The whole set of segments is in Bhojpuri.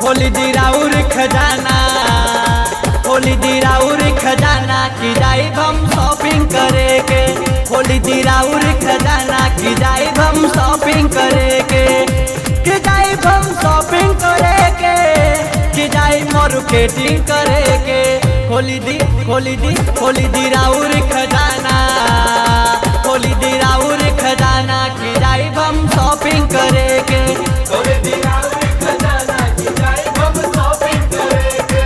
खोली दी राउर खजाना, खोली दी राउर खजाना की जाए हम शॉपिंग करे के। खोली दी राउर खजाना की जाए हम शॉपिंग करे के, कि जाए हम शॉपिंग करे के, कि जाए मार्केटिंग करे के। खोली दी खोली दी खोली दी राउर खजाना, खोली दी राउर खजाना की जाए हम शॉपिंग करे के। खोली दी राउर खजाना की जाए हम शॉपिंग करे के।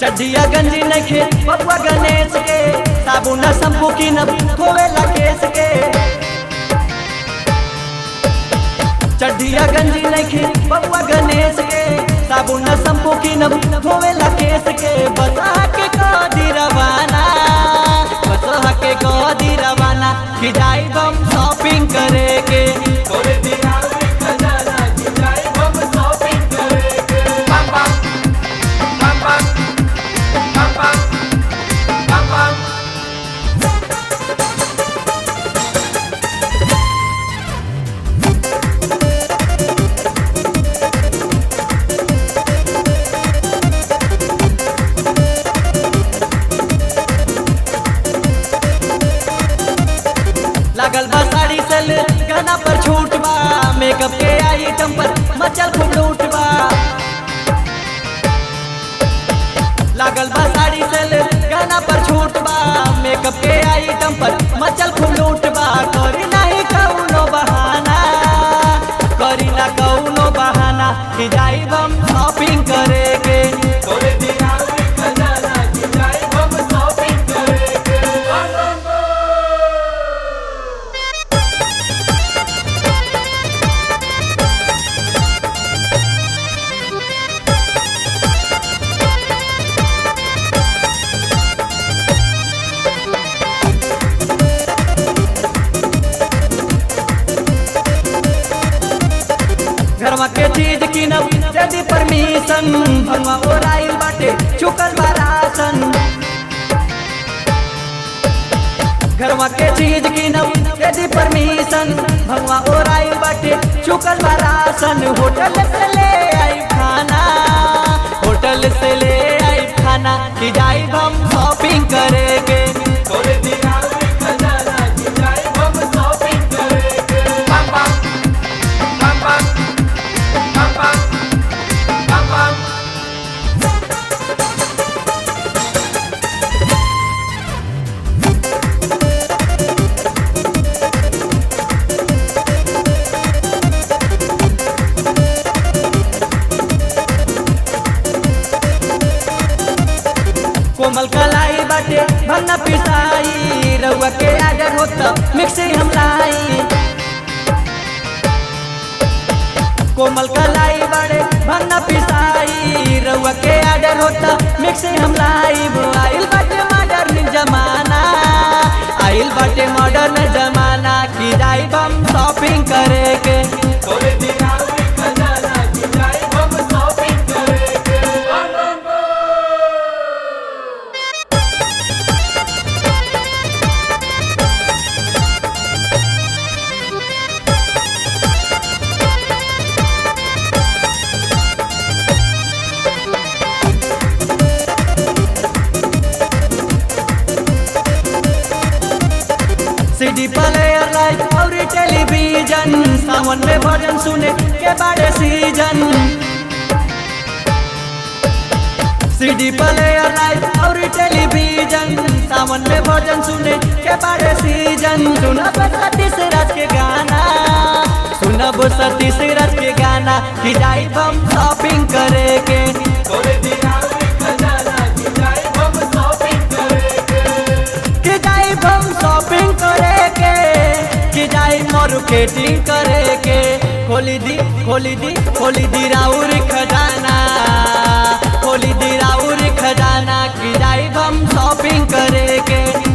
चढ़िया गंजी नखे बबुआ गणेश के, साबुन शंपू की न धोवेला केस के। चढ़िया गंजी नखे बबुआ गणेश के, साबुन शंपू की न धोवेला केस के। बसा के कदी रवाना, बसा के कदी रवाना कि जाए हम शॉपिंग करे के। खोली दी राउर खजाना की जाए हम शॉपिंग करे के। बम बम बम बम बम बम बम। लागल बा साड़ी सेल गहना पर छूट बा, मेकअप के आइटम पर मचल खूब लूट बा। लागल बा साड़ी सेल गहना पर छूट बा, मेकअप के आइटम पर मचल खूब लूट बा। करी नहीं कौनो बहाना, करी ना कौनो बहाना कि जाई हम शॉपिंग करे के। खोली दी राउर खजाना की जाए हम शॉपिंग करे के। घरवा के चीज की न यदि परमिशन, भगवा ओराइल बाटे चुकल बा राशन। घरवा के चीज की न यदि परमिशन, भगवा ओराइल बाटे चुकल बा राशन। होटल से ले आई खाना, होटल से ले आई खाना कि जाए हम शॉपिंग करे के। खोली दी राउर खजाना की जाए हम शॉपिंग करे के। बम बम बम बम बम बम बम। कोमल कलाई बाटे भन्ना पिसाई, रउआ के आडर होता मिक्सी हम लाई। कोमल कलाई बाटे भन्ना पिसाई, रउआ के आडर होता मिक्सी हम लाई। आइल बाटे मॉडर्न जमाना, आइल बाटे मॉडर्न जमाना कि जाए हम शॉपिंग करे के। खोली दी राउर खजाना की जाए हम शॉपिंग करे के। सीडी प्लेयर लाइट और टेलीविजन, सावन में भजन सुने के बड़े सीजन। सीडी प्लेयर लाइट और टेलीविजन, सावन में भजन सुने के बड़े सीजन। सुनब सतीश राज के गाना, सुनब सतीश राज के गाना कि जाए हम शॉपिंग करे के। खोली दी राउर खजाना की जाए हम शॉपिंग करे के। कि जाए हम शॉपिंग करे के, कि जाए मार्केटिंग करे के। खोली दी राउर खजाना, खोली दी राउर खजाना। खजाना की जाए हम शॉपिंग करे के।